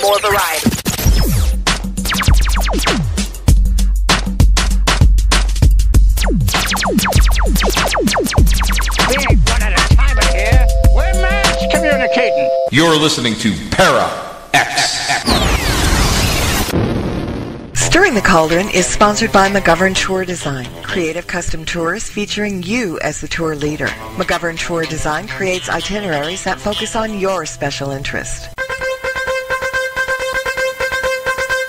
More variety. We ain't one at a time here. We're mass communicating. You're listening to Para X. Stirring the Cauldron is sponsored by McGovern Tour Design, creative custom tours featuring you as the tour leader. McGovern Tour Design creates itineraries that focus on your special interest.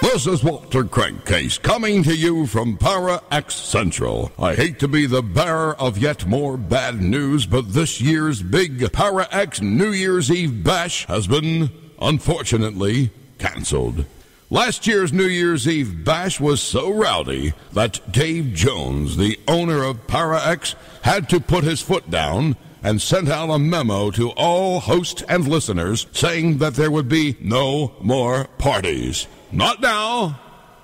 This is Walter Crankcase coming to you from Para X Central. I hate to be the bearer of yet more bad news, but this year's big Para X New Year's Eve bash has been, unfortunately, canceled. Last year's New Year's Eve bash was so rowdy that Dave Jones, the owner of Para X, had to put his foot down and sent out a memo to all hosts and listeners saying that there would be no more parties. Not now,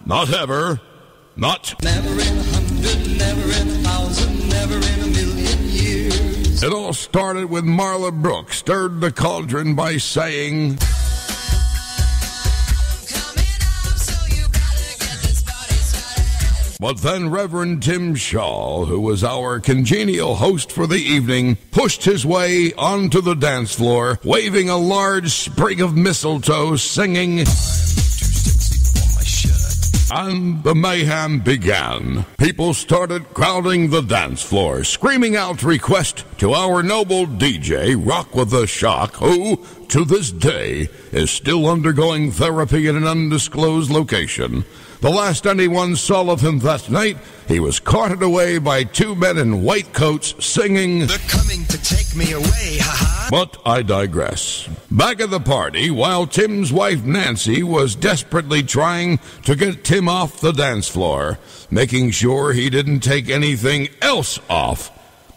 not ever, not... Never in 100, never in 1,000, never in a million years. It all started with Marla Brooks stirred the cauldron by saying... But then Reverend Tim Shaw, who was our congenial host for the evening, pushed his way onto the dance floor, waving a large sprig of mistletoe, singing... And the mayhem began. People started crowding the dance floor, screaming out request to our noble DJ, Rock with a Shock, who, to this day, is still undergoing therapy in an undisclosed location. The last anyone saw of him that night, he was carted away by two men in white coats singing, They're coming to take me away, ha-ha. But I digress. Back at the party, while Tim's wife Nancy was desperately trying to get Tim off the dance floor, making sure he didn't take anything else off,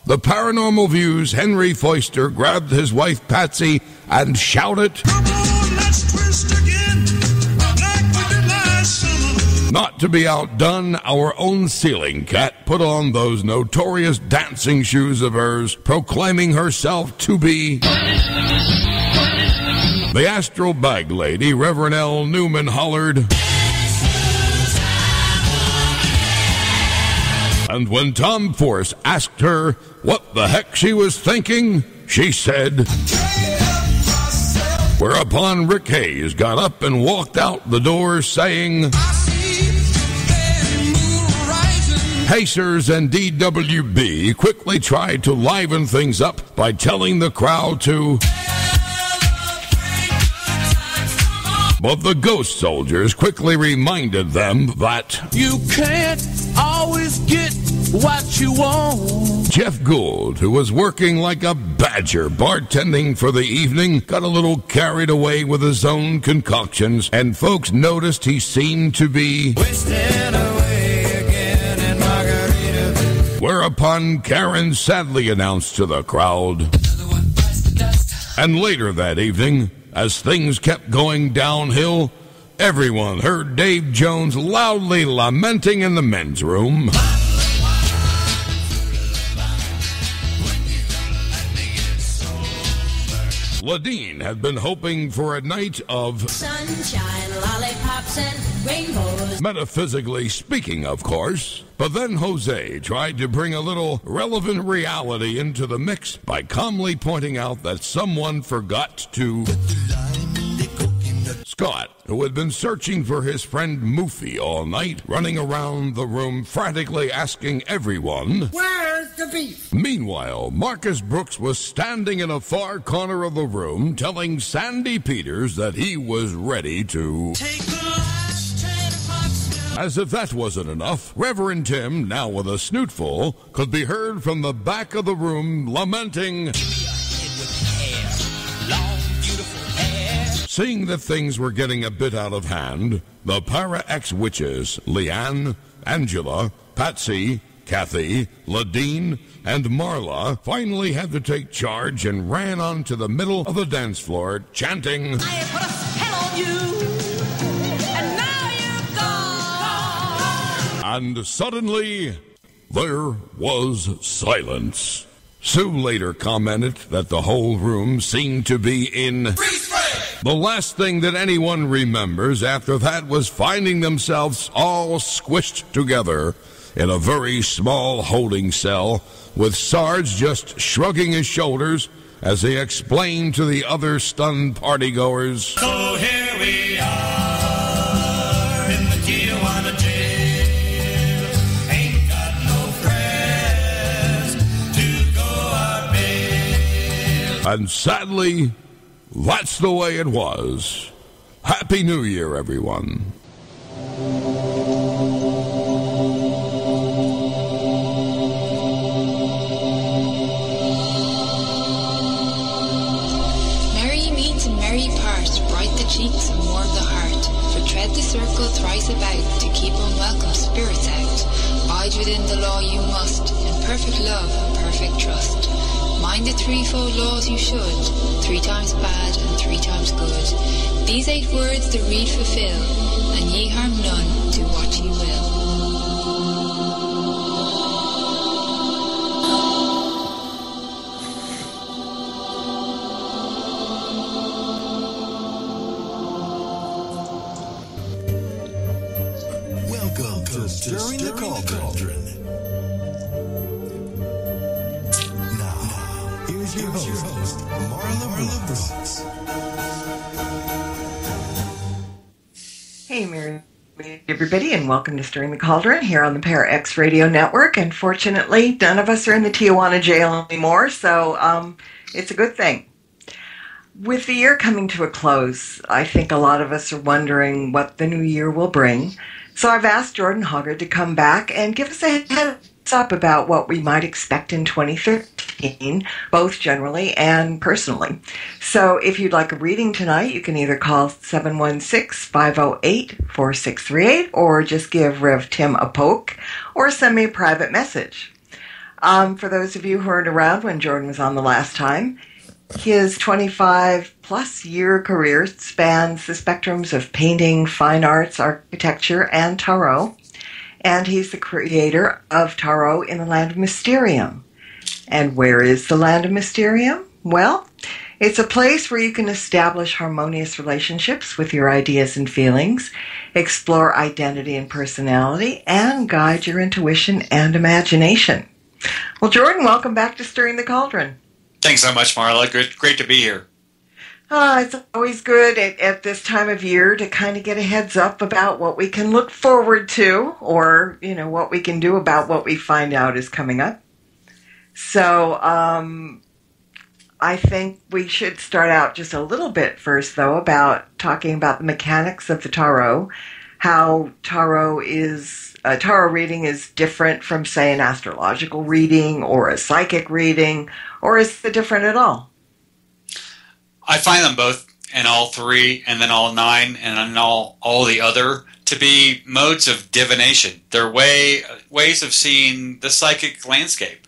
the Paranormal View's Henry Foister grabbed his wife Patsy and shouted, Come on, let's twist again, like we did last summer. Not to be outdone, our own ceiling cat put on those notorious dancing shoes of hers, proclaiming herself to be the astral bag lady. Reverend L. Newman hollered. And when Tom Force asked her what the heck she was thinking, she said, whereupon Rick Hayes got up and walked out the door saying, Pacers and DWB quickly tried to liven things up by telling the crowd to... But the ghost soldiers quickly reminded them that... You can't always get what you want. Jeff Gould, who was working like a badger bartending for the evening, got a little carried away with his own concoctions, and folks noticed he seemed to be... Wasting away again in Margaritaville. Whereupon Karen sadly announced to the crowd. And later that evening, as things kept going downhill, everyone heard Dave Jones loudly lamenting in the men's room. Ladine had been hoping for a night of sunshine, lollipops, and rainbows. Metaphysically speaking, of course. But then Jose tried to bring a little relevant reality into the mix by calmly pointing out that someone forgot to... Scott, who had been searching for his friend Moofy all night, running around the room frantically asking everyone, Where's the beef? Meanwhile, Marcus Brooks was standing in a far corner of the room telling Sandy Peters that he was ready to... Take the last 10 pots. As if that wasn't enough, Reverend Tim, now with a snootful, could be heard from the back of the room lamenting... Seeing that things were getting a bit out of hand, the Para X witches, Leanne, Angela, Patsy, Kathy, Ladine, and Marla finally had to take charge and ran onto the middle of the dance floor, chanting, I put a spell on you, and now you're gone. And suddenly, there was silence. Sue later commented that the whole room seemed to be in... Freeze frame! The last thing that anyone remembers after that was finding themselves all squished together in a very small holding cell, with Sarge just shrugging his shoulders as he explained to the other stunned partygoers. So here we are in the Tijuana jail. Ain't got no friends to go our bail. And sadly, that's the way it was. Happy New Year, everyone. Merry meet and merry part, bright the cheeks and warm the heart. For tread the circle thrice about, to keep unwelcome spirits out. Bide within the law you must, in perfect love and perfect trust. Mind the threefold laws you should, 3 times bad and 3 times good. These 8 words the read fulfill, and ye harm none, do what ye will. Welcome to Stirring the Cauldron. Now, here's your host, Marla Brooks. Hey, Mary, everybody, and welcome to Stirring the Cauldron here on the Para X Radio Network. And fortunately, none of us are in the Tijuana jail anymore, so it's a good thing. With the year coming to a close, I think a lot of us are wondering what the new year will bring. So I've asked Jordan Hoggard to come back and give us a heads up about what we might expect in 2013, both generally and personally. So if you'd like a reading tonight, you can either call 716-508-4638 or just give Rev Tim a poke or send me a private message. For those of you who weren't around when Jordan was on the last time, his 25-plus year career spans the spectrums of painting, fine arts, architecture, and tarot. And he's the creator of Tarot in the Land of Mysterium. And where is the Land of Mysterium? Well, it's a place where you can establish harmonious relationships with your ideas and feelings, explore identity and personality, and guide your intuition and imagination. Well, Jordan, welcome back to Stirring the Cauldron. Thanks so much, Marla. Great to be here. It's always good at this time of year to kind of get a heads up about what we can look forward to, or, what we can do about what we find out is coming up. So I think we should start out just a little bit first, though, about talking about the mechanics of the tarot, how tarot reading is different from, say, an astrological reading or a psychic reading, or is it different at all? I find them both, and all 3, and then all 9, and all the other, to be modes of divination. They're ways of seeing the psychic landscape.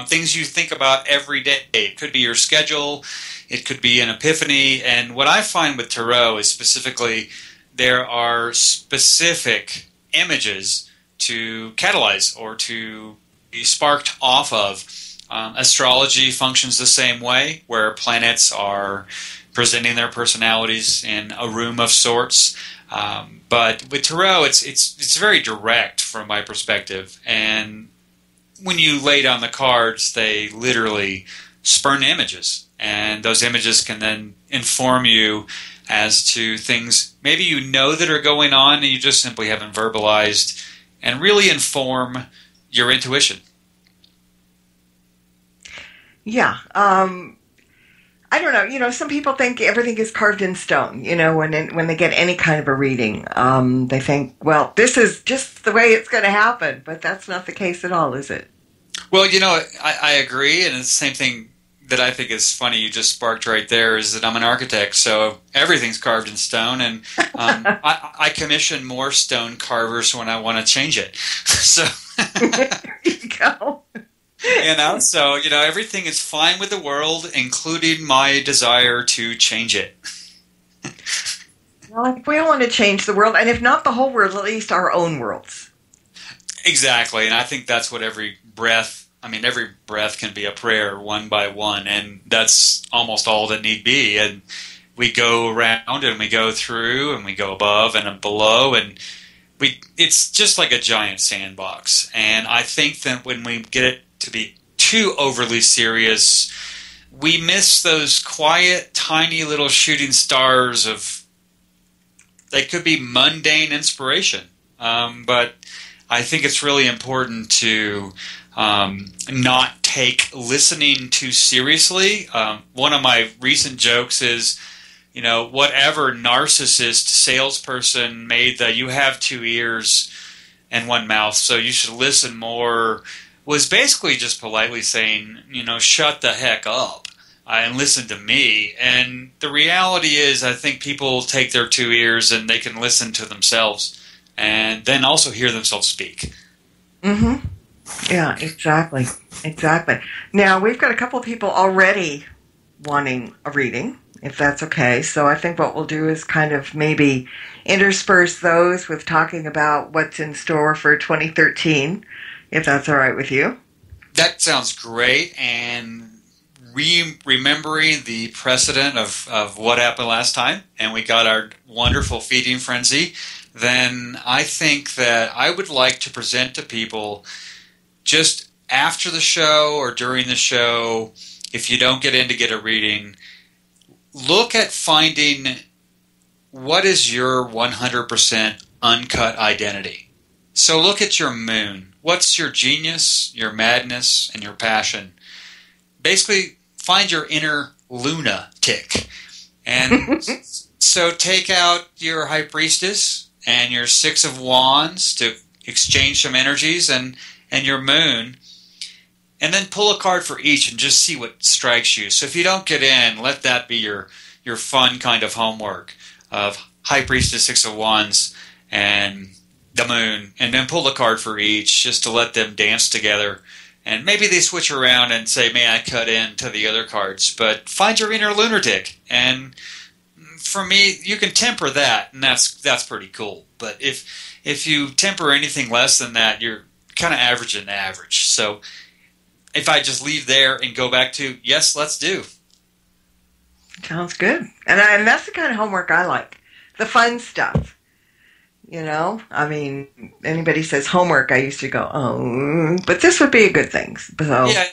Things you think about every day. It could be your schedule, it could be an epiphany, and what I find with tarot is specifically there are specific images to catalyze or to be sparked off of. Astrology functions the same way, where planets are presenting their personalities in a room of sorts. But with tarot, it's very direct from my perspective. And when you lay down the cards, they literally spurn images, and those images can then inform you as to things maybe you know that are going on, and you just simply haven't verbalized, and really inform your intuition. Yeah. I don't know. Some people think everything is carved in stone, when they get any kind of a reading. They think, well, this is just the way it's going to happen. But that's not the case at all, is it? Well, I agree. And it's the same thing that I think is funny you just sparked right there is that I'm an architect. So everything's carved in stone. And I commission more stone carvers when I want to change it. So there you go. So, everything is fine with the world, including my desire to change it. Well, we don't want to change the world, and if not the whole world, at least our own worlds. Exactly, and I think that's what every breath can be a prayer one by one, and that's almost all that need be. And we go around and we go through and we go above and below, and it's just like a giant sandbox. And I think that when we get it to be too overly serious, we miss those quiet, tiny little shooting stars of, they could be mundane inspiration. But I think it's really important to not take listening too seriously. One of my recent jokes is, whatever narcissist salesperson made the "you have two ears and one mouth, so you should listen more," was basically just politely saying, shut the heck up and listen to me. And the reality is, I think people take their two ears and they can listen to themselves and then also hear themselves speak. Mm-hmm. Yeah, exactly. Exactly. Now, we've got a couple of people already wanting a reading, if that's okay. So I think what we'll do is kind of maybe intersperse those with talking about what's in store for 2013, if that's all right with you. That sounds great. And remembering the precedent of what happened last time, and we got our wonderful feeding frenzy, then I think that I would like to present to people just after the show or during the show, if you don't get in to get a reading, look at finding what is your 100% uncut identity. So look at your moon. What's your genius, your madness, and your passion? Basically, find your inner lunatic. And so take out your High Priestess and your Six of Wands to exchange some energies, and your moon, and then pull a card for each and just see what strikes you. So if you don't get in, let that be your fun kind of homework of High Priestess, Six of Wands, and the moon, and then pull a card for each just to let them dance together. And maybe they switch around and say, may I cut in to the other cards? But find your inner lunatic. And for me, you can temper that, and that's pretty cool. But if you temper anything less than that, you're kind of average and average. So if I just leave there and go back to, yes, let's do. Sounds good. And that's the kind of homework I like. The fun stuff. I mean, anybody says homework, I used to go, oh, but this would be a good thing. So yeah,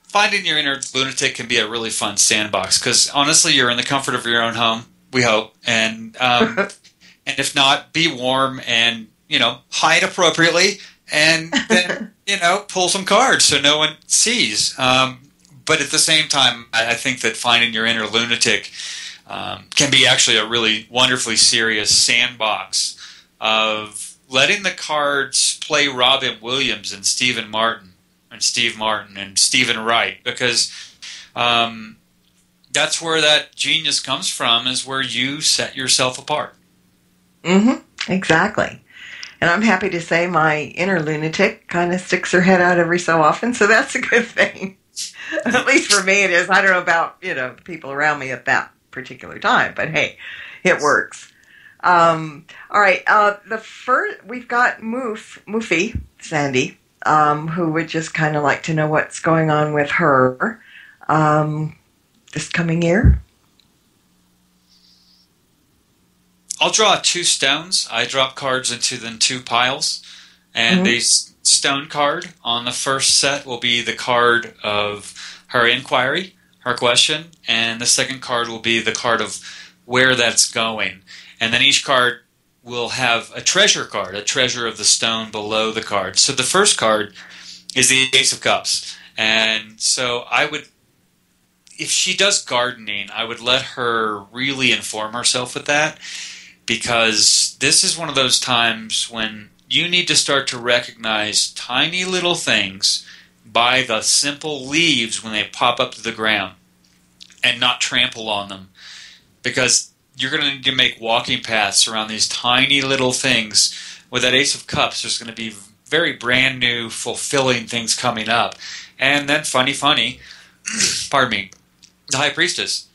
finding your inner lunatic can be a really fun sandbox, because honestly, you're in the comfort of your own home, we hope. And and if not, be warm and, hide appropriately. And then, pull some cards so no one sees. But at the same time, I think that finding your inner lunatic can be actually a really wonderfully serious sandbox of letting the cards play Robin Williams and Steve Martin and Stephen Wright, because that's where that genius comes from, is where you set yourself apart. Mm-hmm. Exactly. And I'm happy to say my inner lunatic kind of sticks her head out every so often, so that's a good thing. At least for me it is. I don't know about, the people around me at that particular time, but hey, it works. All right, we've got Moofy, Sandy, who would just kind of like to know what's going on with her this coming year. I'll draw 2 stones. I drop cards into the 2 piles. And the stone card on the first set will be the card of her inquiry, her question. And the second card will be the card of where that's going. And then each card will have a treasure card, a treasure of the stone below the card. So the first card is the Ace of Cups. And so if she does gardening, I would let her really inform herself with that. Because this is one of those times when you need to start to recognize tiny little things by the simple leaves when they pop up to the ground and not trample on them. Because you're going to need to make walking paths around these tiny little things. With that Ace of Cups, there's going to be very brand new, fulfilling things coming up. And then funny, pardon me, the High Priestess.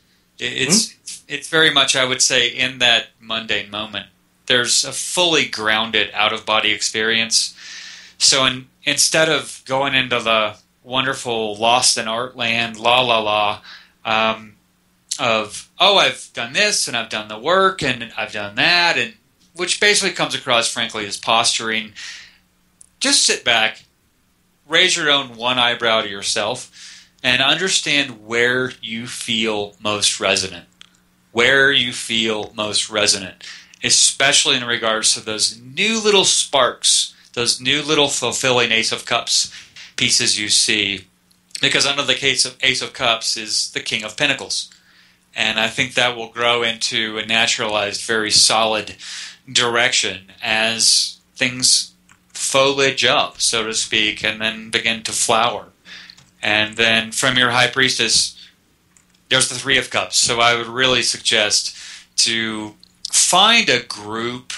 It's very much, I would say, in that mundane moment. There's a fully grounded out-of-body experience. So instead of going into the wonderful lost in art land, I've done this and I've done the work and I've done that, and which basically comes across, frankly, as posturing. Just sit back, raise your own one eyebrow to yourself, and understand where you feel most resonant. Where you feel most resonant, especially in regards to those new little sparks, those new little fulfilling Ace of Cups pieces you see. Because under the case of Ace of Cups is the King of Pentacles. And I think that will grow into a naturalized, very solid direction as things foliage up, so to speak, and then begin to flower. And then from your High Priestess, there's the Three of Cups. So I would really suggest to find a group,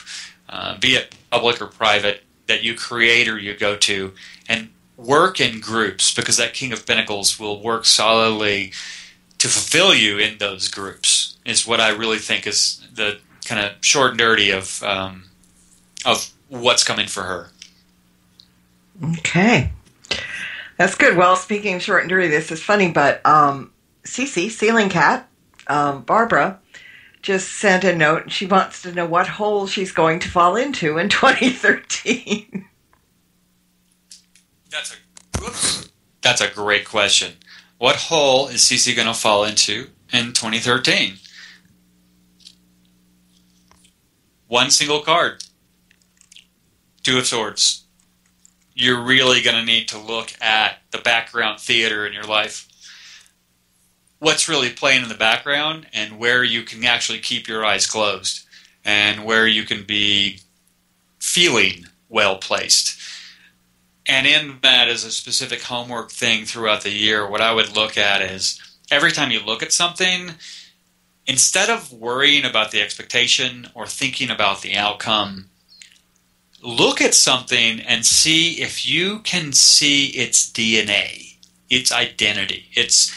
be it public or private, that you create or you go to, and work in groups, because that King of Pentacles will work solidly to fulfill you in those groups, is what I really think is the kind of short and dirty of what's coming for her. Okay. That's good. Well, speaking of short and dirty, this is funny, but Cece, Ceiling Cat, Barbara, just sent a note, and she wants to know what hole she's going to fall into in 2013. That's a great question. What hole is Cece going to fall into in 2013? One single card. Two of Swords. You're really going to need to look at the background theater in your life. What's really playing in the background, and where you can actually keep your eyes closed, and where you can be feeling well placed. And in that is a specific homework thing throughout the year. What I would look at is every time you look at something, instead of worrying about the expectation or thinking about the outcome, look at something and see if you can see its DNA, its identity, its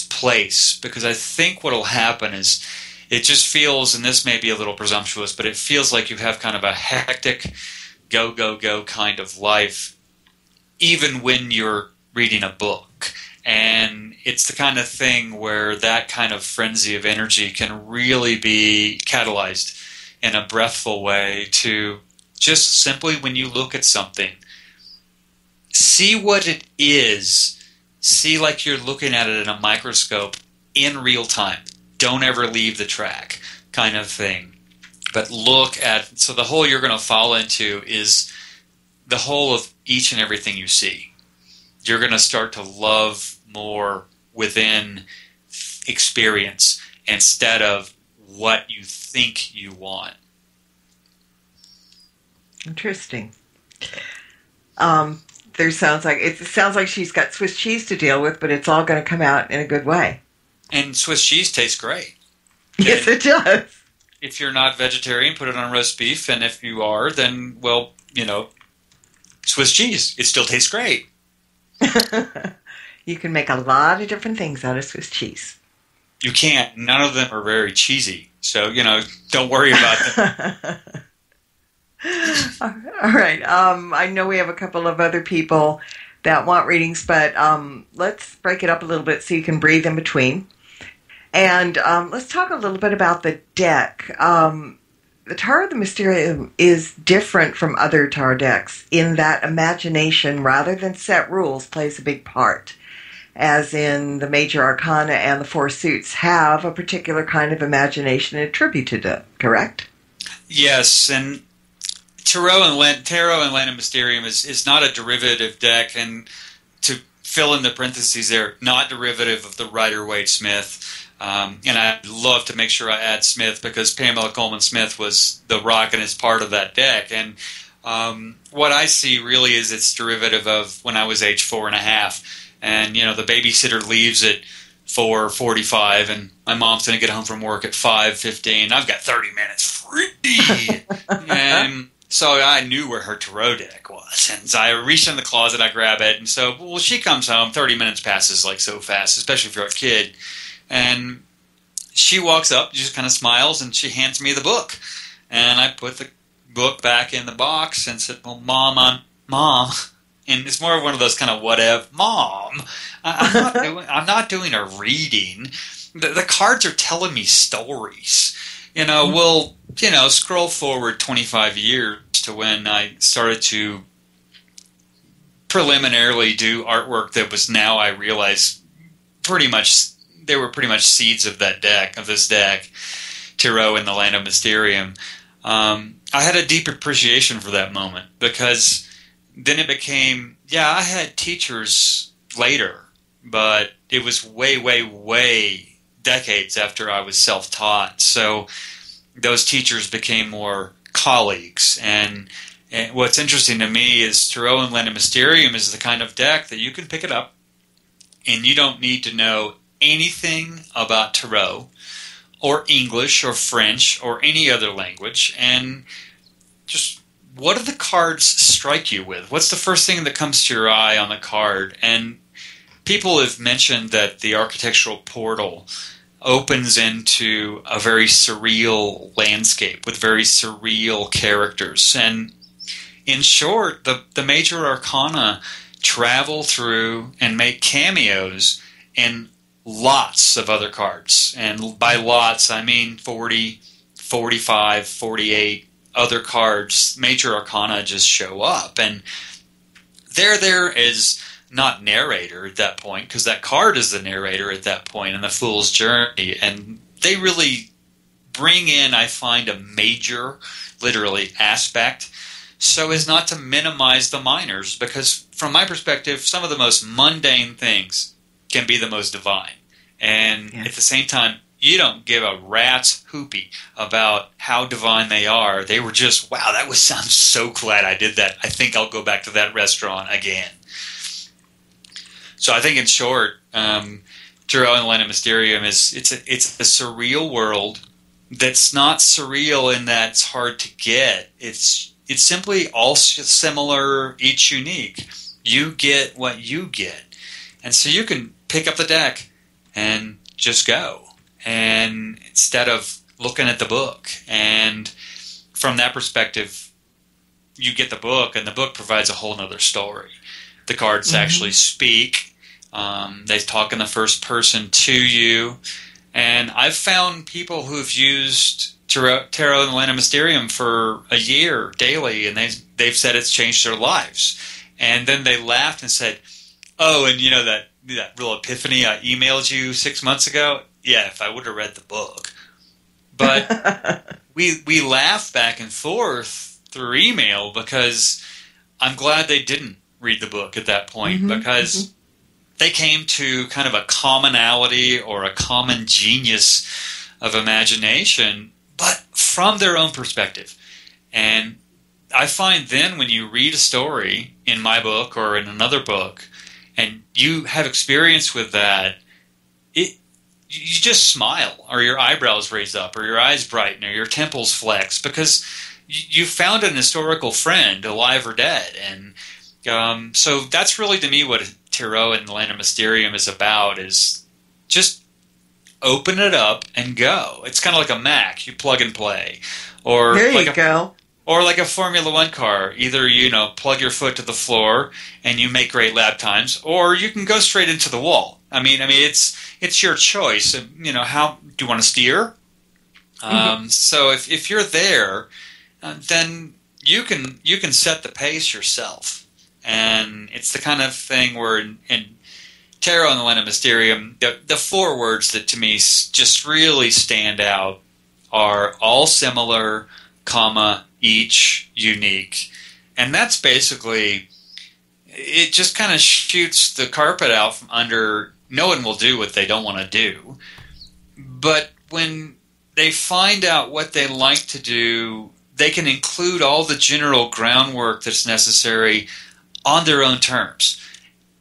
place. Because I think what will happen is it just feels, and this may be a little presumptuous, but it feels like you have kind of a hectic, go, go, go kind of life, even when you're reading a book. And it's the kind of thing where that kind of frenzy of energy can really be catalyzed in a breathful way to just simply, when you look at something, see what it is. See like you're looking at it in a microscope in real time. Don't ever leave the track kind of thing. But look at, so the hole you're going to fall into is the whole of each and everything you see. You're going to start to love more within experience instead of what you think you want. Interesting. It sounds like she's got Swiss cheese to deal with, but it's all going to come out in a good way. And Swiss cheese tastes great. Yes, it does. If you're not vegetarian, put it on roast beef, and if you are, then, well, Swiss cheese. It still tastes great. You can make a lot of different things out of Swiss cheese. You can't. None of them are very cheesy. So, don't worry about them. All right. I know we have a couple of other people that want readings, but let's break it up a little bit so you can breathe in between. And let's talk a little bit about the deck. The Tarot of the Mysterium is different from other tarot decks in that imagination, rather than set rules, plays a big part. As in the major arcana and the four suits have a particular kind of imagination attributed to it, correct? Yes, and Tarot and Land of Mysterium is not a derivative deck, and to fill in the parentheses there, not derivative of the Rider-Waite Smith. And I'd love to make sure I add Smith, because Pamela Coleman Smith was the rockinest part of that deck. And what I see really is its derivative of when I was age 4.5. And, the babysitter leaves at 4:45, and my mom's going to get home from work at 5:15. I've got 30 minutes free. And so I knew where her tarot deck was. And so I reach in the closet, I grab it. And so, well, she comes home, 30 minutes passes like so fast, especially if you're a kid. And she walks up, just kind of smiles, and she hands me the book. And I put the book back in the box and said, well, Mom. And it's more of one of those kind of whatever. Mom, I'm not doing a reading. the cards are telling me stories. We'll scroll forward 25 years to when I started to preliminarily do artwork that was, now I realize, they were pretty much seeds of this deck, Tarot and the Land of Mysterium. I had a deep appreciation for that moment, because then it became, I had teachers later, but it was way, way, way decades after I was self-taught. So those teachers became more colleagues. And what's interesting to me is Tarot and Land of Mysterium is the kind of deck that you can pick it up, and you don't need to know anything about Tarot or English or French or any other language, and just, what do the cards strike you with? What's the first thing that comes to your eye on the card? And people have mentioned that the architectural portal opens into a very surreal landscape with very surreal characters. And in short, the major arcana travel through and make cameos in lots of other cards. And by lots, I mean 40, 45, 48 other cards. Major arcana just show up. And they're there as not narrator at that point, because that card is the narrator at that point in the Fool's Journey. And they really bring in, I find, a major, literally, aspect, so as not to minimize the minors, because from my perspective, some of the most mundane things can be the most divine. And at the same time, you don't give a rat's hoopy about how divine they are. They were just, wow, I'm so glad I did that. I think I'll go back to that restaurant again. So I think, in short, Tarot and Land of Mysterium it's a surreal world that's not surreal in that it's hard to get. It's simply all similar, each unique. You get what you get. And so you can pick up the deck and just go. And instead of looking at the book. And from that perspective, you get the book, and the book provides a whole other story. The cards actually speak. They talk in the first person to you. And I've found people who've used Tarot and the Land of Mysterium for a year daily, and they've said it's changed their lives. And then they laughed and said, "Oh, and that real epiphany I emailed you 6 months ago? Yeah, if I would have read the book." But we laugh back and forth through email, because I'm glad they didn't read the book at that point, because they came to kind of a commonality or a common genius of imagination, but from their own perspective. And I find then, when you read a story in my book or in another book, and you have experience with that, you just smile, or your eyebrows raise up, or your eyes brighten, or your temples flex, because you found an historical friend, alive or dead. And so that's really, to me, what Tarot and the Land of Mysterium is about, is just open it up and go. It's kind of like a Mac. You plug and play. Or there you go. Or like a Formula One car. Either, plug your foot to the floor and you make great lap times, or you can go straight into the wall. I mean, it's your choice. How do you want to steer? So if you're there, then you can set the pace yourself. And it's the kind of thing where in Tarot and the Land of Mysterium, the four words that to me just really stand out are all similar, each unique. And that's basically, it just kind of shoots the carpet out from under. No one will do what they don't want to do. But when they find out what they like to do, they can include all the general groundwork that's necessary on their own terms.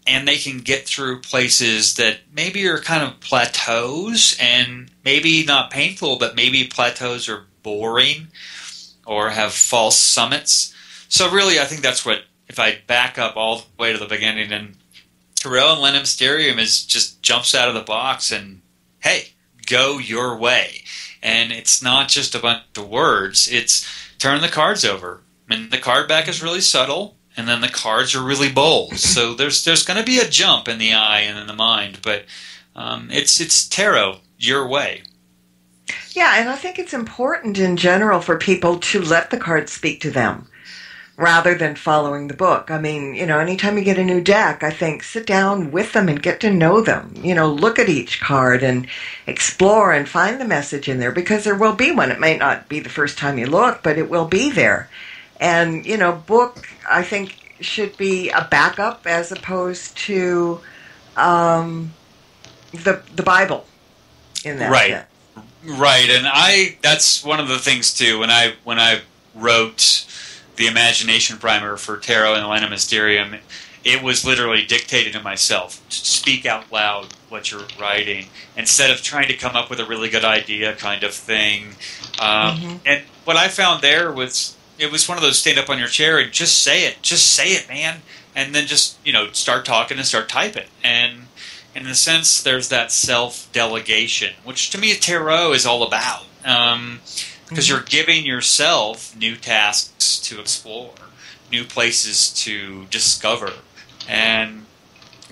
And they can get through places that maybe are kind of plateaus, and maybe not painful, but maybe plateaus are boring or have false summits. So really, I think that's what, if I back up all the way to the beginning, and Tarot and Land of Mysterium just jumps out of the box and, hey, go your way. And it's not just a bunch of words. It's turn the cards over. And the card back is really subtle, and then the cards are really bold. So there's going to be a jump in the eye and in the mind, but it's tarot. your way. Yeah, and I think it's important in general for people to let the cards speak to them rather than following the book. I mean, anytime you get a new deck, I think sit down with them and get to know them. Look at each card and explore and find the message in there, because there will be one. It may not be the first time you look, but it will be there. And, book, I think, should be a backup as opposed to the Bible in that sense. Right, and that's one of the things too. When I wrote the Imagination Primer for Tarot and the Land of Mysterium, it was literally dictated to myself. Speak out loud what you're writing instead of trying to come up with a really good idea kind of thing. And what I found there was, it was one of those stand up on your chair and just say it, man, and then just start talking and start typing. And in a sense, there's that self-delegation, which to me tarot is all about, because you're giving yourself new tasks to explore, new places to discover. And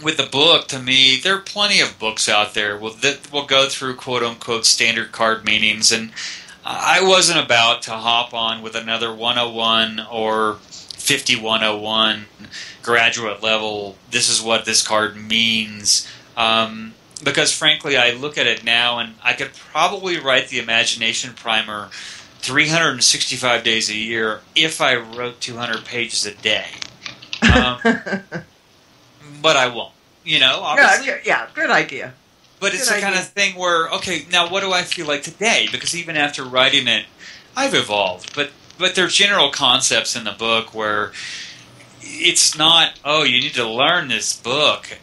with the book, to me, there are plenty of books out there that will go through quote-unquote standard card meanings, and I wasn't about to hop on with another 101 or 5101 graduate level, this is what this card means. Because frankly, I look at it now and I could probably write the Imagination Primer 365 days a year if I wrote 200 pages a day. But I won't, obviously. Yeah, good idea. But it's the kind of thing where, okay, now what do I feel like today? Because even after writing it, I've evolved. But there's general concepts in the book where it's not, oh, you need to learn this book.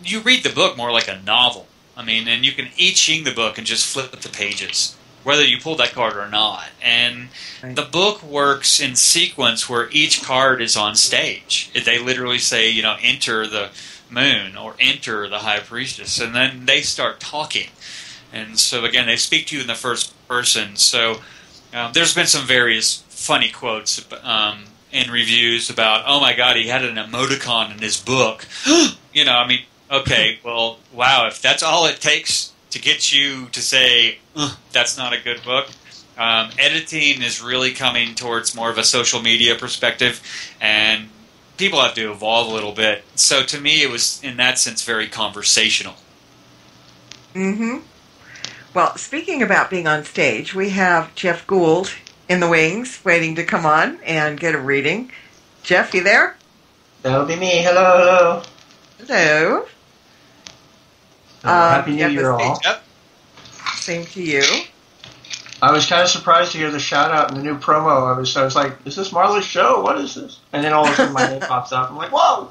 You read the book more like a novel. I mean, and you can I Ching the book and just flip the pages, whether you pull that card or not. And the book works in sequence where each card is on stage. They literally say, enter the moon or enter the high priestess, and then they start talking. And so, again, they speak to you in the first person. So there's been some various funny quotes in reviews about, oh my God, he had an emoticon in his book. Okay, well, wow, if that's all it takes to get you to say, that's not a good book. Editing is really coming towards more of a social media perspective, and people have to evolve a little bit. So to me, it was, in that sense, very conversational. Well, speaking about being on stage, we have Jeff Gould in the wings waiting to come on and get a reading. Jeff, you there? That'll be me. Hello. Hello. Happy New Year, all. Same to you. I was kind of surprised to hear the shout out in the new promo. I was like, is this Marla's show? What is this? And then all of a sudden my name pops up. I'm like, whoa!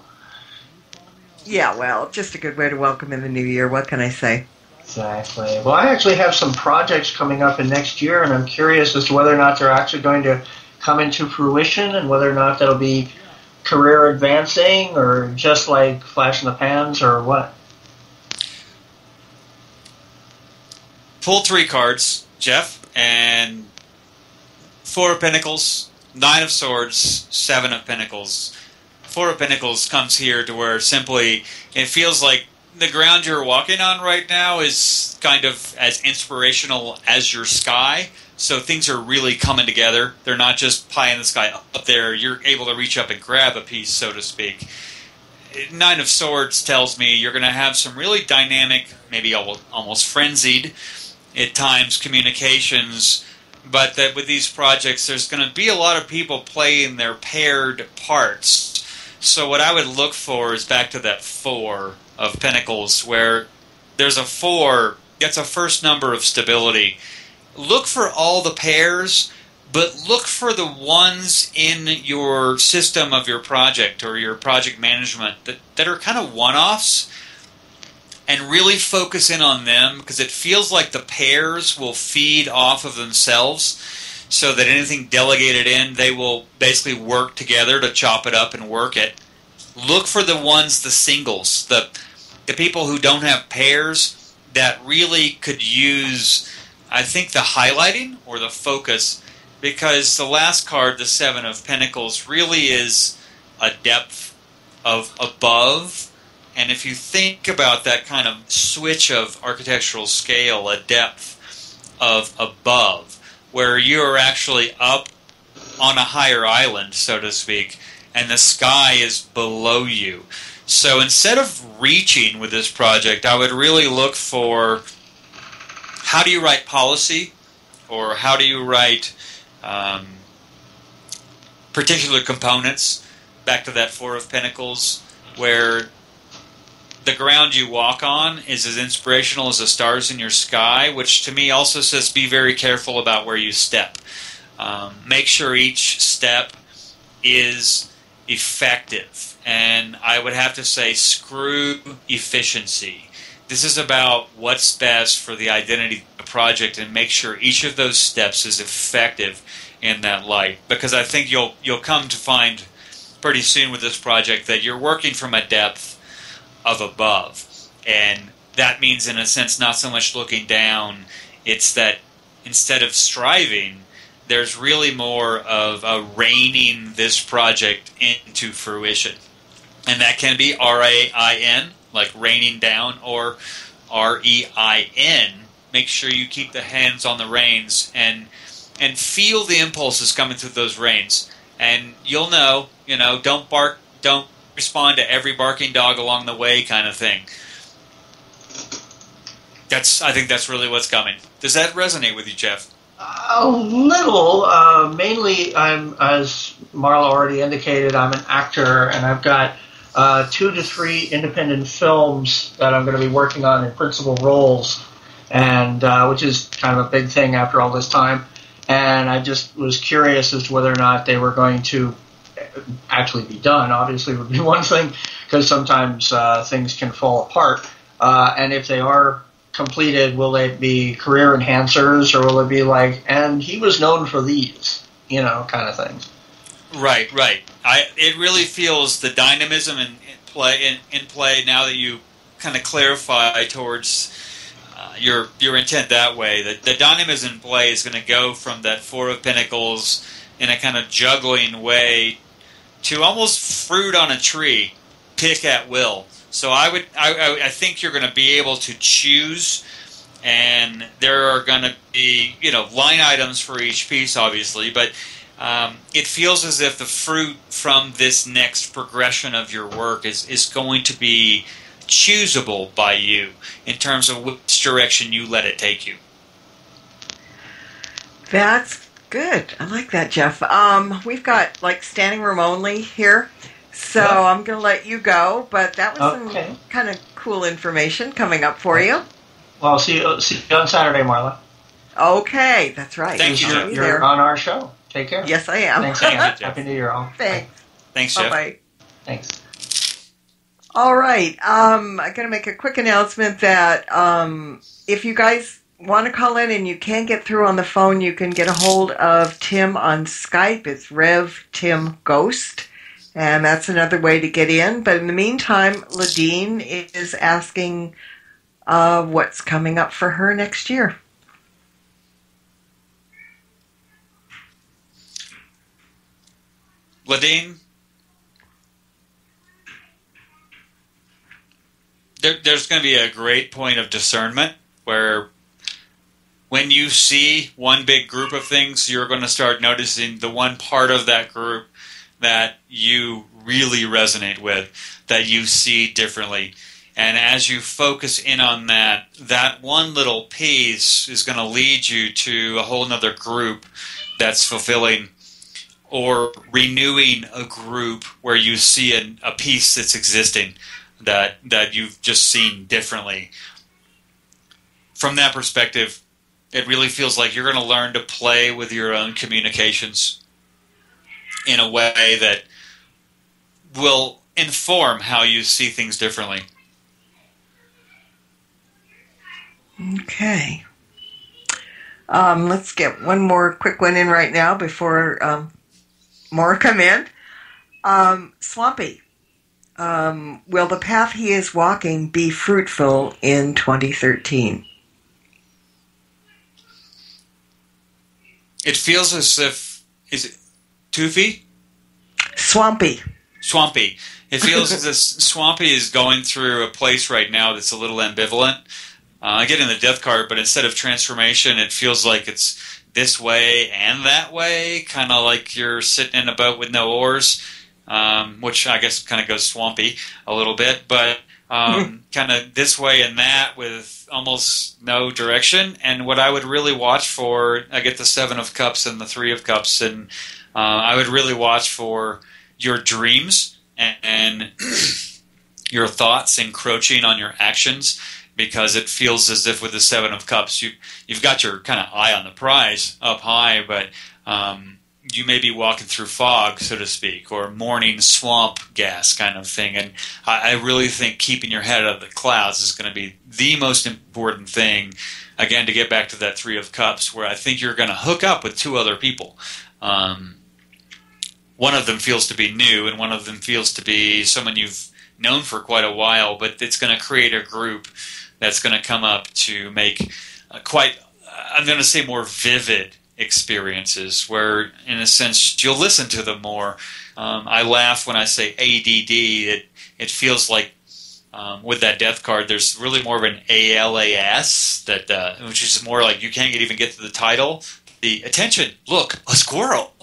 Yeah, well, just a good way to welcome in the new year. What can I say? Exactly. Well, I actually have some projects coming up in next year, and I'm curious as to whether or not they're actually going to come into fruition and whether or not that'll be career advancing or just like flash in the pans or what. Pull 3 cards, Jeff, and 4 of Pentacles, 9 of Swords, 7 of Pentacles. 4 of Pentacles comes here to where simply it feels like the ground you're walking on right now is kind of as inspirational as your sky. So things are really coming together. They're not just pie in the sky up there. You're able to reach up and grab a piece, so to speak. 9 of Swords tells me you're going to have some really dynamic, maybe almost frenzied at times, communications, but that with these projects there's going to be a lot of people playing their paired parts. So what I would look for is back to that 4 of Pentacles, where there's a 4, that's a first number of stability. Look for all the pairs, but look for the ones in your system of your project or your project management that are kind of one-offs, and really focus in on them, because it feels like the pairs will feed off of themselves, so that anything delegated in, they will basically work together to chop it up and work it. Look for the ones, the singles, the people who don't have pairs that really could use, I think, the highlighting or the focus, because the last card, the 7 of Pentacles, really is a depth of above And if you think about that kind of switch of architectural scale, a depth of above, where you are actually up on a higher island, so to speak, and the sky is below you. So instead of reaching with this project, I would really look for how do you write policy, or how do you write particular components, back to that Four of Pentacles, where the ground you walk on is as inspirational as the stars in your sky, which to me also says be very careful about where you step. Make sure each step is effective. And I would have to say screw efficiency. This is about what's best for the identity of the project, and make sure each of those steps is effective in that light. Because I think you'll come to find pretty soon with this project that you're working from a depth of above. And that means, in a sense, not so much looking down. It's that instead of striving, there's really more of a reining this project into fruition. And that can be R-A-I-N, like raining down, or R-E-I-N. Make sure you keep the hands on the reins and feel the impulses coming through those reins. And you'll know, don't bark, don't respond to every barking dog along the way kind of thing. I think that's really what's coming. Does that resonate with you, Jeff? A little. Mainly, as Marla already indicated, I'm an actor, and I've got 2 to 3 independent films that I'm going to be working on in principal roles, and which is kind of a big thing after all this time. And I just was curious as to whether or not they were going to actually be done. Obviously, would be one thing, because sometimes things can fall apart. And if they are completed, will they be career enhancers, or will it be like, and he was known for these, kind of things? Right. It really feels the dynamism in play now that you kind of clarify towards your intent that way. The dynamism in play is going to go from that Four of Pentacles in a kind of juggling way to almost fruit on a tree, pick at will. So I think you're going to be able to choose, and there are going to be line items for each piece, obviously, but it feels as if the fruit from this next progression of your work is going to be choosable by you in terms of which direction you let it take you. That's good. I like that, Jeff. We've got standing room only here. So I'm going to let you go, but that was some kind of cool information coming up for you. Well, see you on Saturday, Marla. Okay, that's right. Thank you, Jeff. You're on our show. Take care. Yes, I am. Thanks, Jeff. Happy New Year, all. Thanks. Thanks, Jeff. Bye-bye. Thanks. All right. I'm going to make a quick announcement that if you guys want to call in and you can't get through on the phone, you can get a hold of Tim on Skype. It's Rev Tim Ghost. And that's another way to get in. But in the meantime, Ladine is asking what's coming up for her next year. Ladine, there's going to be a great point of discernment where when you see one big group of things, you're going to start noticing the one part of that group that you really resonate with, that you see differently. And as you focus in on that one little piece is going to lead you to a whole other group that's fulfilling, or renewing a group where you see a piece that's existing that you've just seen differently. From that perspective, it really feels like you're going to learn to play with your own communications in a way that will inform how you see things differently. Okay. Let's get one more quick one in right now before more come in. Swampy. Will the path he is walking be fruitful in 2013? It feels as if... Is it Toofy? Swampy. Swampy. It feels as if Swampy is going through a place right now that's a little ambivalent. I get in the death card, but instead of transformation, it feels like it's this way and that way, kind of like you're sitting in a boat with no oars, which I guess kind of goes swampy a little bit, but kind of this way and that with almost no direction. And what I would really watch for, I get the 7 of Cups and the 3 of Cups, and I would really watch for your dreams and your thoughts encroaching on your actions, because it feels as if with the 7 of Cups, you've got your kind of eye on the prize up high, but you may be walking through fog, so to speak, or morning swamp gas kind of thing. And I really think keeping your head out of the clouds is going to be the most important thing, again, to get back to that 3 of Cups, where I think you're going to hook up with 2 other people. One of them feels to be new, and one of them feels to be someone you've known for quite a while, but it's going to create a group that's going to come up to make quite, I'm going to say, more vivid experiences where, in a sense, you'll listen to them more. I laugh when I say ADD. It feels like with that death card, there's really more of an ALAS, that which is more like you can't even get to the title. The attention, look, a squirrel.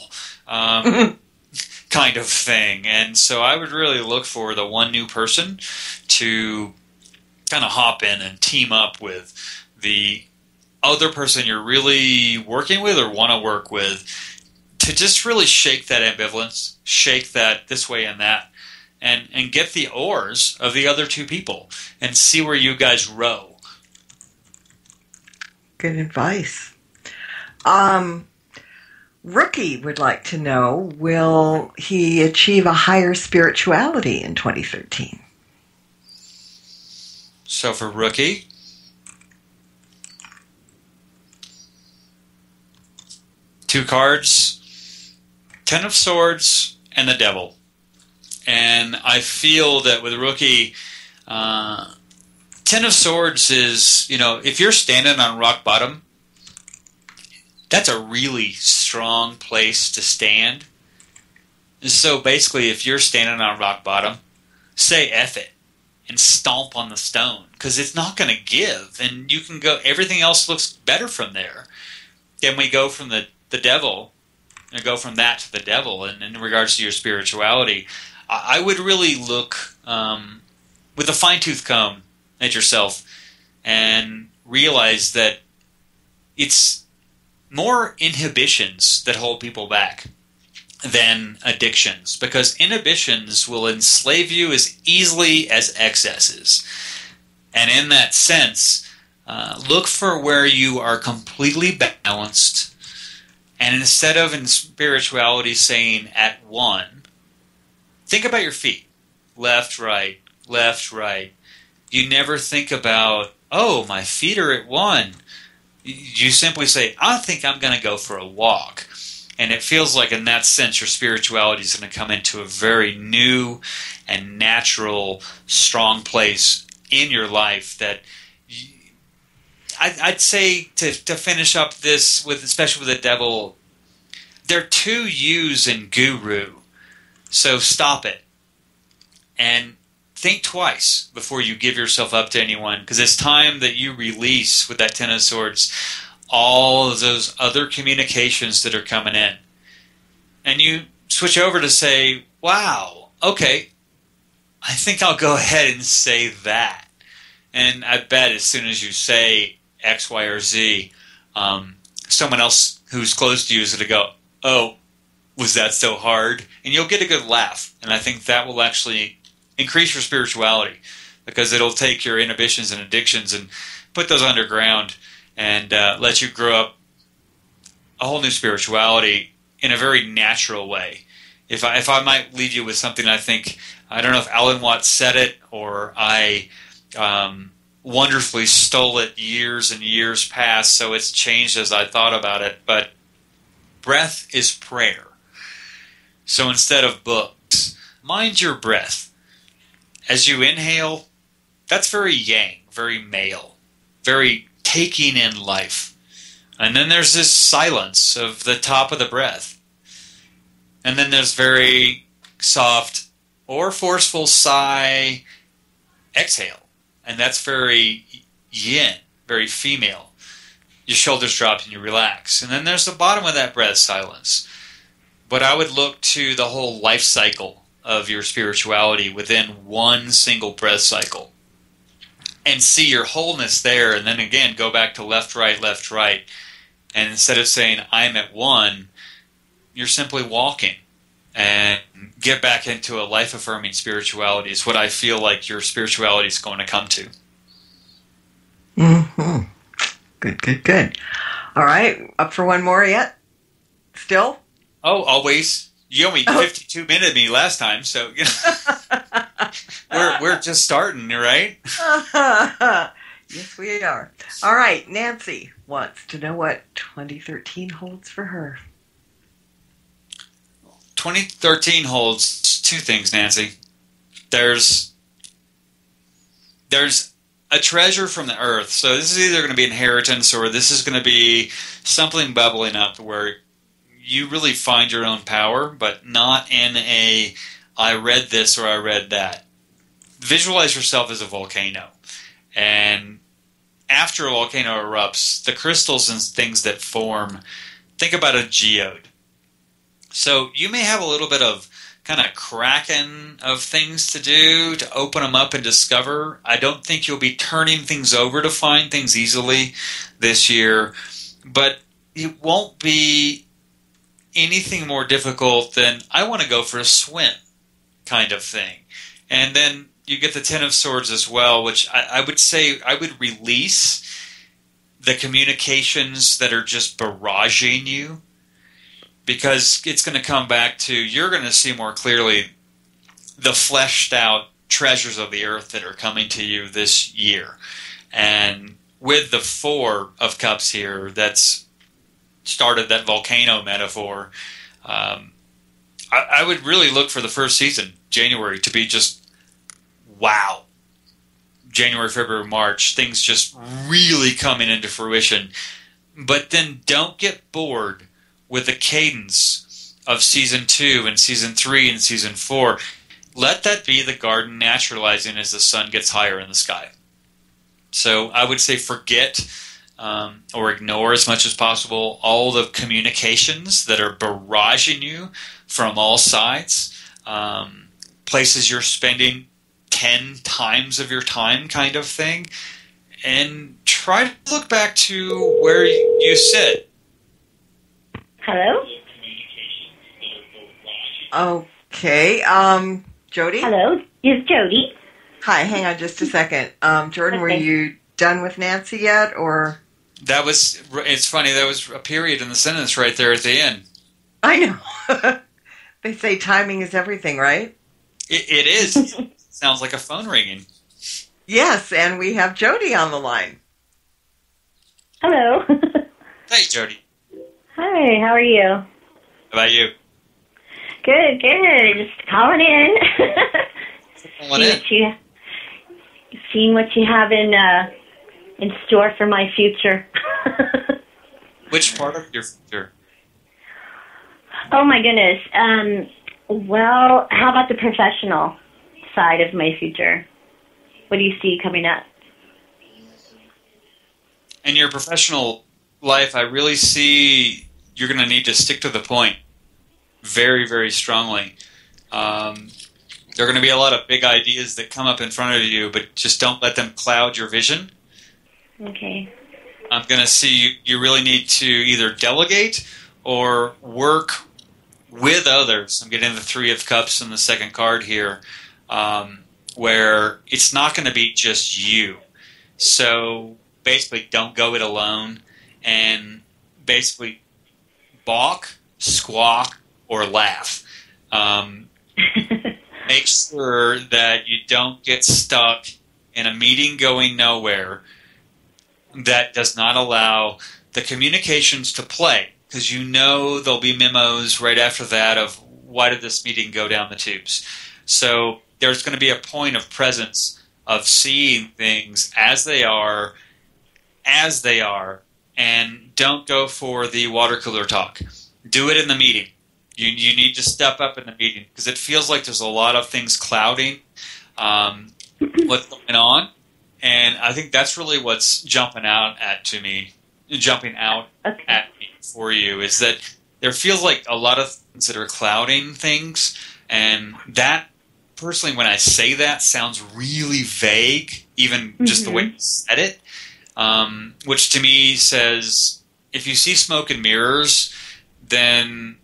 Kind of thing. And so I would really look for the one new person to kind of hop in and team up with the other person you're really working with or want to work with, to just really shake that ambivalence, shake that this way and that, and get the oars of the other 2 people and see where you guys row. Good advice. Rookie would like to know, will he achieve a higher spirituality in 2013? So for Rookie, two cards, 10 of Swords and the Devil. And I feel that with Rookie, 10 of Swords is, if you're standing on rock bottom, that's a really strong place to stand. So basically, if you're standing on rock bottom, say F it and stomp on the stone, because it's not going to give, and you can go, everything else looks better from there. Then we go from the devil, and go from that to the devil, and in regards to your spirituality, I would really look with a fine-tooth comb at yourself and realize that it's more inhibitions that hold people back than addictions, because inhibitions will enslave you as easily as excesses. And in that sense, look for where you are completely balanced, and instead of in spirituality saying at 1, think about your feet. Left, right, left, right. You never think about, oh, my feet are at 1. You simply say, I think I'm going to go for a walk. And it feels like in that sense your spirituality is going to come into a very new and natural, strong place in your life that I'd say to finish up this, with, especially with the devil, there are 2 U's in guru. So stop it. And think twice before you give yourself up to anyone, because it's time that you release, with that 10 of Swords, all of those other communications that are coming in. And you switch over to say, wow, okay, I think I'll go ahead and say that. And I bet as soon as you say X, Y, or Z, someone else who's close to you is going to go, oh, was that so hard? And you'll get a good laugh. And I think that will actually increase your spirituality, because it'll take your inhibitions and addictions and put those underground and let you grow up a whole new spirituality in a very natural way. If I might leave you with something, I think, I don't know if Alan Watts said it or I wonderfully stole it years and years past, so it's changed as I thought about it, but breath is prayer. So instead of books, mind your breath. As you inhale, that's very yang, very male, very taking in life. And then there's this silence of the top of the breath. And then there's very soft or forceful sigh, exhale. And that's very yin, very female. Your shoulders drop and you relax. And then there's the bottom of that breath, silence. But I would look to the whole life cycle of your spirituality within one single breath cycle and see your wholeness there. And then again, go back to left, right, left, right. And instead of saying, I'm at one, you're simply walking. And get back into a life-affirming spirituality is what I feel like your spirituality is going to come to. Mm-hmm. Good. All right, up for one more yet? Still? Oh, always. You only 52 minutes me last time, so we're just starting, right? Yes, we are. All right, Nancy wants to know what 2013 holds for her. 2013 holds two things, Nancy. There's a treasure from the earth. So this is either going to be inheritance or this is going to be something bubbling up where you really find your own power, but not in a, I read this or I read that. Visualize yourself as a volcano. And after a volcano erupts, the crystals and things that form, think about a geode. So you may have a little bit of kind of cracking of things to do to open them up and discover. I don't think you'll be turning things over to find things easily this year, but it won't be anything more difficult than I want to go for a swim kind of thing. And then you get the Ten of Swords as well, which I would say I would release the communications that are just barraging you. Because it's going to come back to, you're going to see more clearly the fleshed out treasures of the earth that are coming to you this year. And with the Four of Cups here, that's started that volcano metaphor, I would really look for the first season, January, to be just, wow. January, February, March, things just really coming into fruition. But then don't get bored with the cadence of Season 2 and Season 3 and Season 4. Let that be the garden naturalizing as the sun gets higher in the sky. So I would say forget or ignore as much as possible all the communications that are barraging you from all sides, places you're spending 10 times of your time kind of thing, and try to look back to where you sit. Hello? Okay, Jody? Hello, it's Jody. Hi, hang on just a second. Jordan, were you done with Nancy yet, or? That was, it's funny, that was a period in the sentence right there at the end. I know. They say timing is everything, right? It is. Sounds like a phone ringing. Yes, and we have Jody on the line. Hello. Hey, Jody. Hi, how are you? How about you? Good. Just calling in. Seeing what you have in store for my future. Which part of your future? Oh my goodness. Well, how about the professional side of my future? What do you see coming up? In your professional life, I really see you're going to need to stick to the point very, very strongly. There are going to be a lot of big ideas that come up in front of you, but just don't let them cloud your vision. Okay. I'm going to see you really need to either delegate or work with others. I'm getting the Three of Cups in the second card here, where it's not going to be just you. So basically, don't go it alone, and basically balk, squawk, or laugh. Make sure that you don't get stuck in a meeting going nowhere that does not allow the communications to play, because you know there'll be memos right after that of why did this meeting go down the tubes. So there's going to be a point of presence of seeing things as they are, and don't go for the water cooler talk. Do it in the meeting. You need to step up in the meeting because it feels like there's a lot of things clouding what's going on, and I think that's really what's jumping out at me for you is that there feels like a lot of things that are clouding things, and that personally, when I say that, sounds really vague, even just the way you said it, which to me says if you see smoke and mirrors, then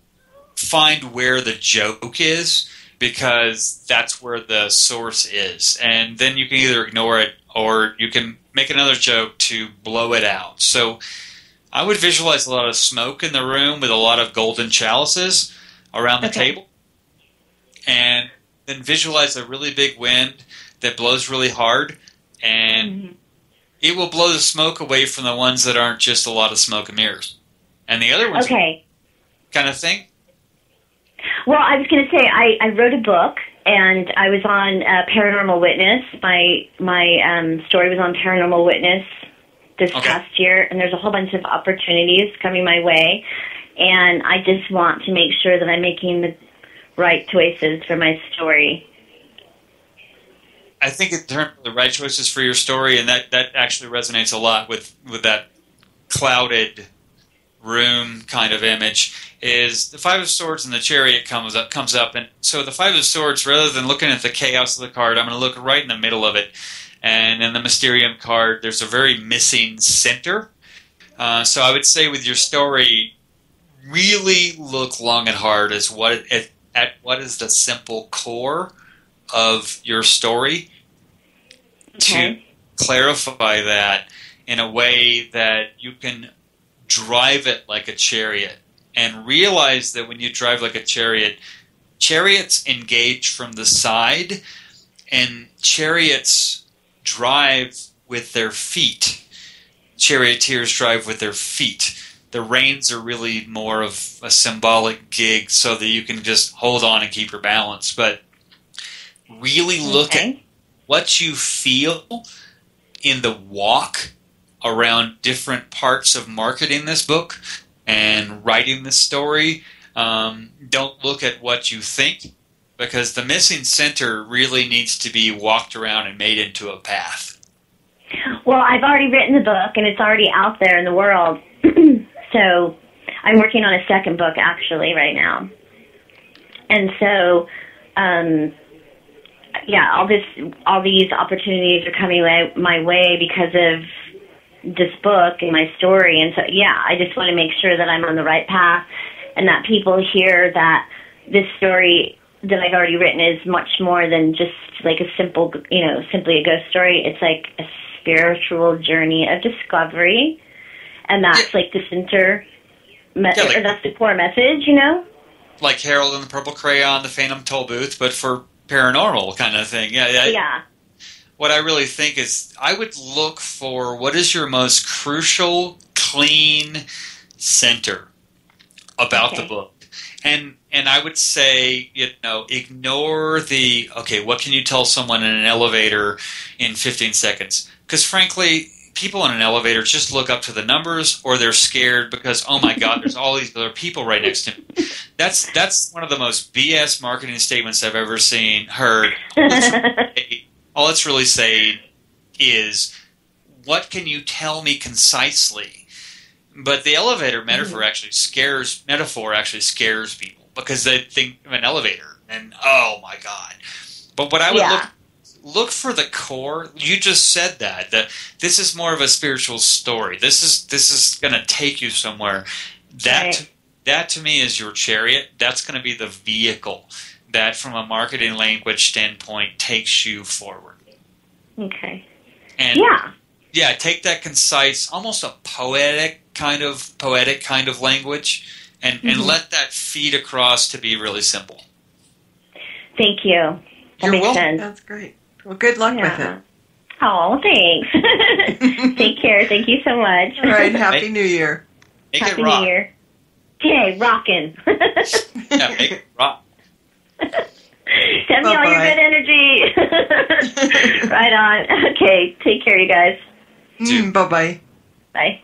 find where the joke is, because that's where the source is. And then you can either ignore it or you can make another joke to blow it out. So I would visualize a lot of smoke in the room with a lot of golden chalices around the table. And then visualize a really big wind that blows really hard, and it will blow the smoke away from the ones that aren't just a lot of smoke and mirrors. And the other ones kind of thing. Well, I was going to say I wrote a book, and I was on Paranormal Witness. My story was on Paranormal Witness this past year, and there's a whole bunch of opportunities coming my way, and I just want to make sure that I'm making the right choices for my story. I think in terms of the right choices for your story, and that actually resonates a lot with that clouded room kind of image, is the Five of Swords and the Chariot comes up, and so the Five of Swords, rather than looking at the chaos of the card, I'm going to look right in the middle of it, and in the Mysterium card, there's a very missing center. So I would say with your story, really look long and hard at what is the simple core of your story to clarify that in a way that you can drive it like a chariot, and realize that when you drive like a chariot, chariots engage from the side, and chariots drive with their feet. Charioteers drive with their feet. The reins are really more of a symbolic gig so that you can just hold on and keep your balance. But really look at what you feel in the walk around different parts of marketing this book and writing this story. Don't look at what you think, because the missing center really needs to be walked around and made into a path. Well, I've already written the book, and it's already out there in the world. So I'm working on a second book, actually, right now. And so, all these opportunities are coming my way because of this book and my story. And so, I just want to make sure that I'm on the right path, and that people hear that this story that I've already written is much more than just like a simple, simply a ghost story. It's like a spiritual journey of discovery, and that's like the center, or that's the core message, Like Harold and the Purple Crayon, the Phantom Toll Booth, but for paranormal kind of thing. Yeah. What I really think is I would look for what is your most crucial, clean center about the book. And I would say, ignore the, what can you tell someone in an elevator in 15 seconds? Because frankly, people in an elevator just look up to the numbers, or they're scared because, oh my God, there's all these other people right next to me. That's one of the most BS marketing statements I've ever heard. All it's really saying is, what can you tell me concisely? But the elevator metaphor actually scares people, because they think of an elevator and, oh my God. But what I would look for the core. You just said that this is more of a spiritual story. This is going to take you somewhere. That to me is your chariot. That's going to be the vehicle that, from a marketing language standpoint, takes you forward. Okay. And take that concise, almost a poetic kind of language, and let that feed across to be really simple. Thank you. That makes sense. That's great. Well, good luck with it. Oh, thanks. Take care. Thank you so much. All right. Happy New Year. Happy New Year. Okay, rockin'. Make it rock. Send me all your good energy. Right on. Okay, take care, you guys. Bye-bye. Bye.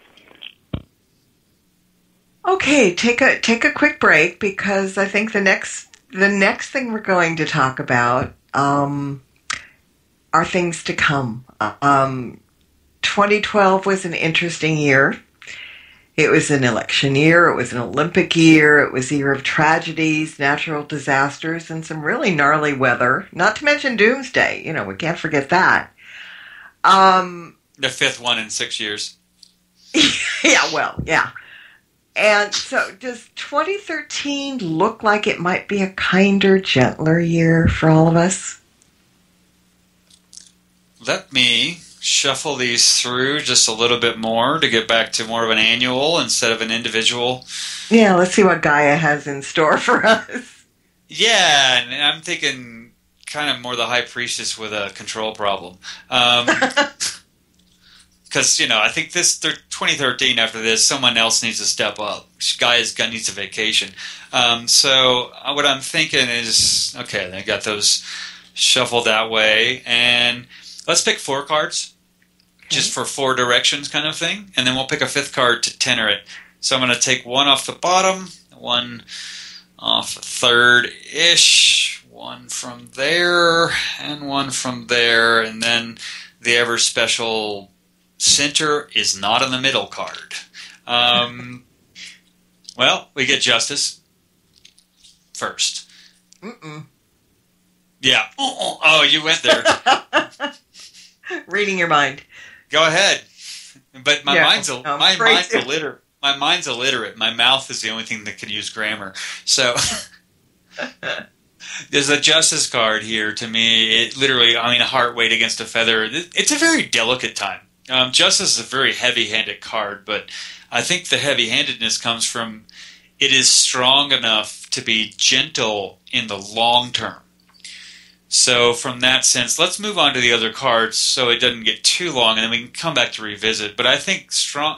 Okay, take a quick break because I think the next thing we're going to talk about are things to come. 2012 was an interesting year. It was an election year. It was an Olympic year. It was a year of tragedies, natural disasters, and some really gnarly weather. Not to mention doomsday. You know, we can't forget that. The fifth one in 6 years. Yeah. And so does 2013 look like it might be a kinder, gentler year for all of us? Let me shuffle these through just a little bit more to get back to more of an annual instead of an individual. Yeah, let's see what Gaia has in store for us. Yeah, and I'm thinking kind of more the High Priestess with a control problem. Because, I think this 2013, after this, someone else needs to step up. Guy's needs a vacation. So what I'm thinking is, okay, I got those shuffled that way. And let's pick 4 cards, just for 4 directions kind of thing. And then we'll pick a 5th card to tenor it. So I'm going to take 1 off the bottom, 1 off the 3rd-ish, 1 from there, and 1 from there. And then the ever-special center is not in the middle card. Well, we get Justice first. Yeah. Oh, you went there. Reading your mind. Go ahead. But my mind's illiterate. My mind's illiterate. My mouth is the only thing that can use grammar. So there's a Justice card here. To me, it literally, a heart weighed against a feather. It's a very delicate time. Justice is a very heavy-handed card, but I think the heavy-handedness comes from it is strong enough to be gentle in the long term. So from that sense, let's move on to the other cards so it doesn't get too long, and then we can come back to revisit. But I think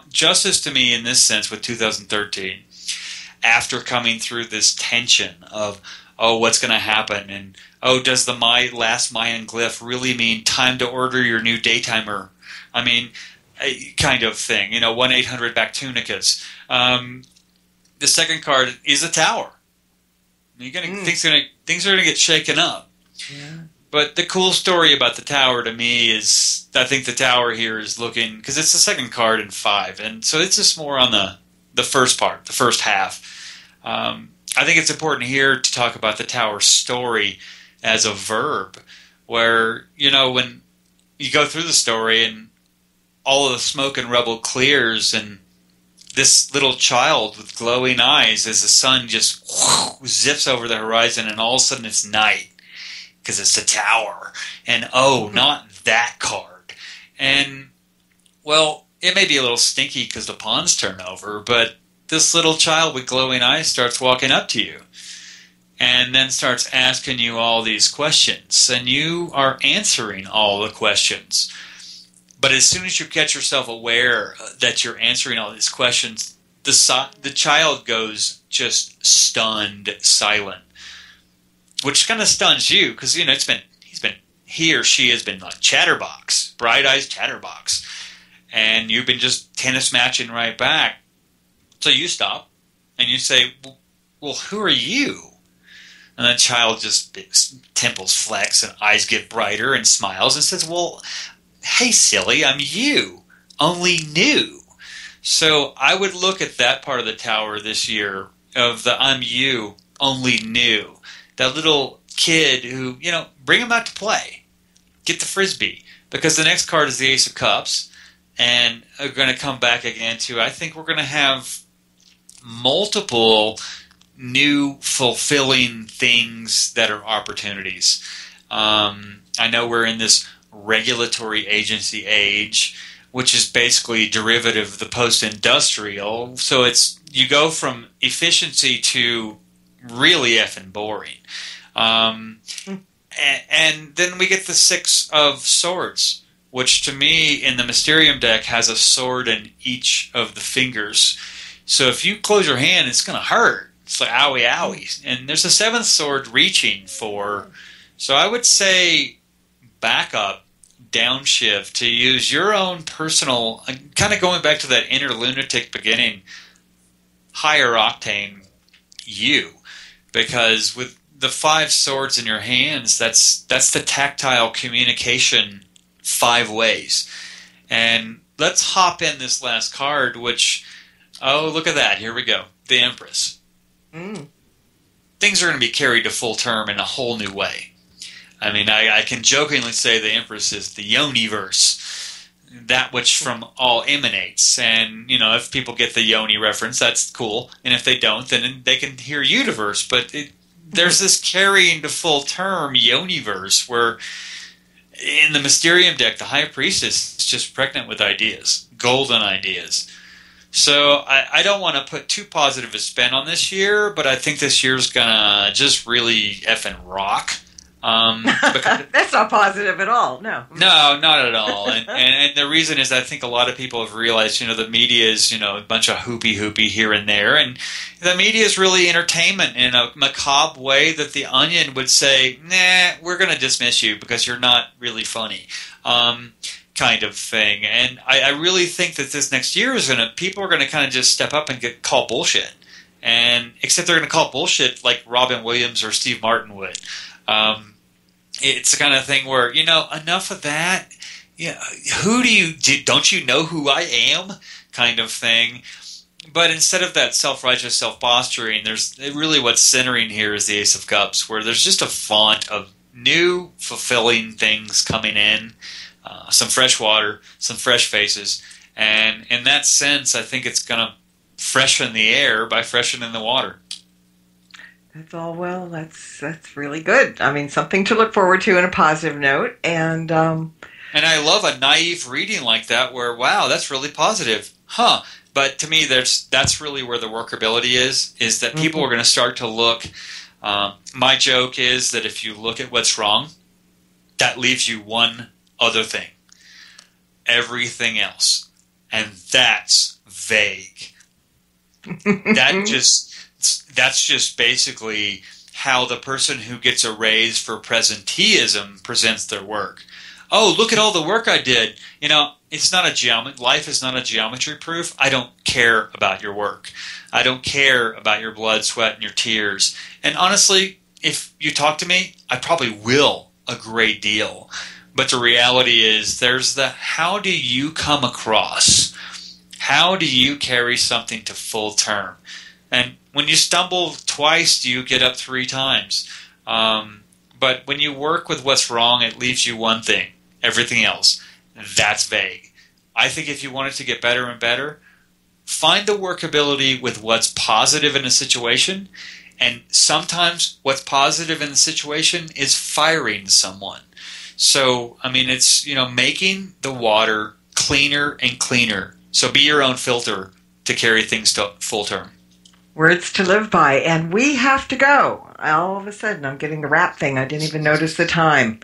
Justice to me in this sense with 2013, after coming through this tension of, what's going to happen, and, does the last Mayan glyph really mean time to order your new daytimer? Kind of thing. 1-800 Bactunicus. The second card is a tower. Things are going to get shaken up. Yeah. But the cool story about the tower to me is, I think the tower here is looking, because it's the second card in 5, and so it's just more on the first part, the first half. I think it's important here to talk about the tower story as a verb, where, when you go through the story and all of the smoke and rubble clears, and this little child with glowing eyes as the sun just zips over the horizon, and all of a sudden it's night because it's the tower. And not that card. And, well, it may be a little stinky because the pawns turn over, but this little child with glowing eyes starts walking up to you and then starts asking you all these questions, and you are answering all the questions. But as soon as you get yourself aware that you're answering all these questions, the child goes just stunned silent, which kind of stuns you because he or she has been like chatterbox, bright-eyed chatterbox, and you've been just tennis matching right back. So you stop and you say, "Well, who are you?" And the child just temples flex and eyes get brighter and smiles and says, "Well, hey, silly, I'm you, only new." So I would look at that part of the tower this year of the I'm you, only new. That little kid who, bring him out to play. Get the Frisbee. Because the next card is the Ace of Cups. And we're going to come back again to, I think we're going to have multiple new fulfilling things that are opportunities. I know we're in this regulatory agency age, which is basically derivative of the post-industrial. So you go from efficiency to really effing boring. And then we get the 6 of Swords, which to me in the Mysterium deck has a sword in each of the fingers. So if you close your hand, it's going to hurt. It's like owie owie. And there's a 7th sword reaching for. So I would say back up, downshift, to use your own personal, kind of going back to that inner lunatic beginning. higher octane you, because with the 5 swords in your hands, that's the tactile communication 5 ways. And let's hop in this last card, which, oh, look at that. Here we go. The Empress. Things are going to be carried to full term in a whole new way. I mean, I can jokingly say the Empress is the Yoni-verse, that which from all emanates. And, you know, if people get the Yoni reference, that's cool. And if they don't, then they can hear Universe. But there's this carrying to full term Yoni-verse where in the Mysterium deck, the High Priestess is just pregnant with ideas, golden ideas. So I don't want to put too positive a spin on this year, but I think this year's going to just really effing rock. That's not positive at all, no. No, not at all. And the reason is I think a lot of people have realized, you know, the media is, you know, a bunch of hoopy here and there. And the media is really entertainment in a macabre way that the Onion would say, nah, we're going to dismiss you because you're not really funny. Kind of thing. And I really think that this next year is people are going to kind of just step up and call bullshit. And except they're going to call bullshit like Robin Williams or Steve Martin would. It's the kind of thing where, you know, enough of that. Yeah, don't you know who I am? Kind of thing. But instead of that self-righteous self-posturing, there's really what's centering here is the Ace of Cups, where there's just a font of new, fulfilling things coming in. Some fresh water, some fresh faces, and in that sense, I think it's going to freshen the air by freshening the water. That's all. Well, that's really good. I mean, something to look forward to in a positive note, and I love a naive reading like that, where wow, that's really positive, huh? But to me, that's really where the workability is that people are going to start to look. My joke is that if you look at what's wrong, that leaves you one other thing. Everything else. And that's vague. That's just basically how the person who gets a raise for presenteeism presents their work. Oh, look at all the work I did. You know, it's not life is not a geometry proof. I don't care about your work. I don't care about your blood, sweat, and your tears. And honestly, if you talk to me, I probably will a great deal. But the reality is there's how do you come across? How do you carry something to full term? And when you stumble twice, do you get up 3 times? But when you work with what's wrong, it leaves you one thing. Everything else, that's vague. I think if you want it to get better and better, find the workability with what's positive in a situation. And sometimes what's positive in the situation is firing someone. So, I mean, it's, you know, making the water cleaner and cleaner. So be your own filter to carry things to full term. Words to live by. And we have to go. All of a sudden, I'm getting the wrap thing. I didn't even notice the time.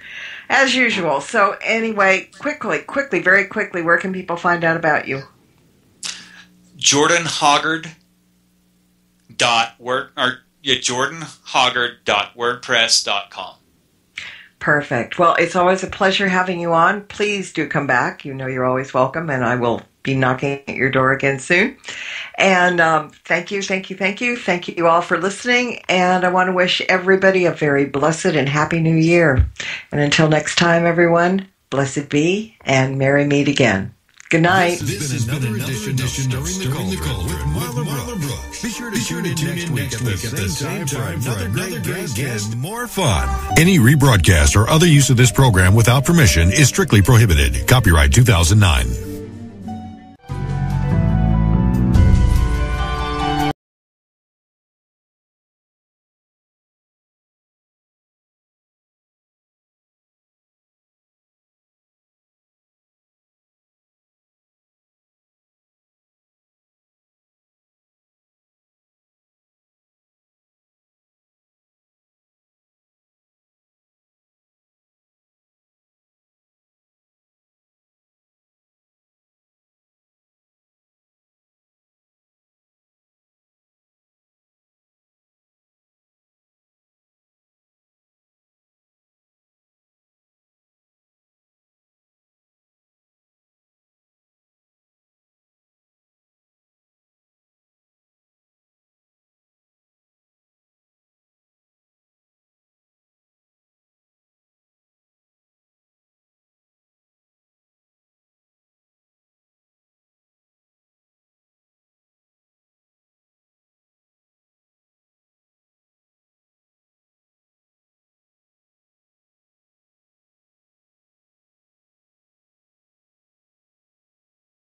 As usual. So anyway, quickly, very quickly, where can people find out about you? Jordan Hoggard. jordanhoggard.wordpress.com. Perfect. Well, it's always a pleasure having you on. Please do come back. You know you're always welcome, and I will be knocking at your door again soon. And thank you. Thank you all for listening, and I want to wish everybody a very blessed and happy new year. And until next time, everyone, blessed be, and merry meet again. Good night. This has been another edition of Stirring the Cauldron with Marla Brooks. Be sure to tune in next week at the same time for another great guest and more fun. Any rebroadcast or other use of this program without permission is strictly prohibited. Copyright 2009.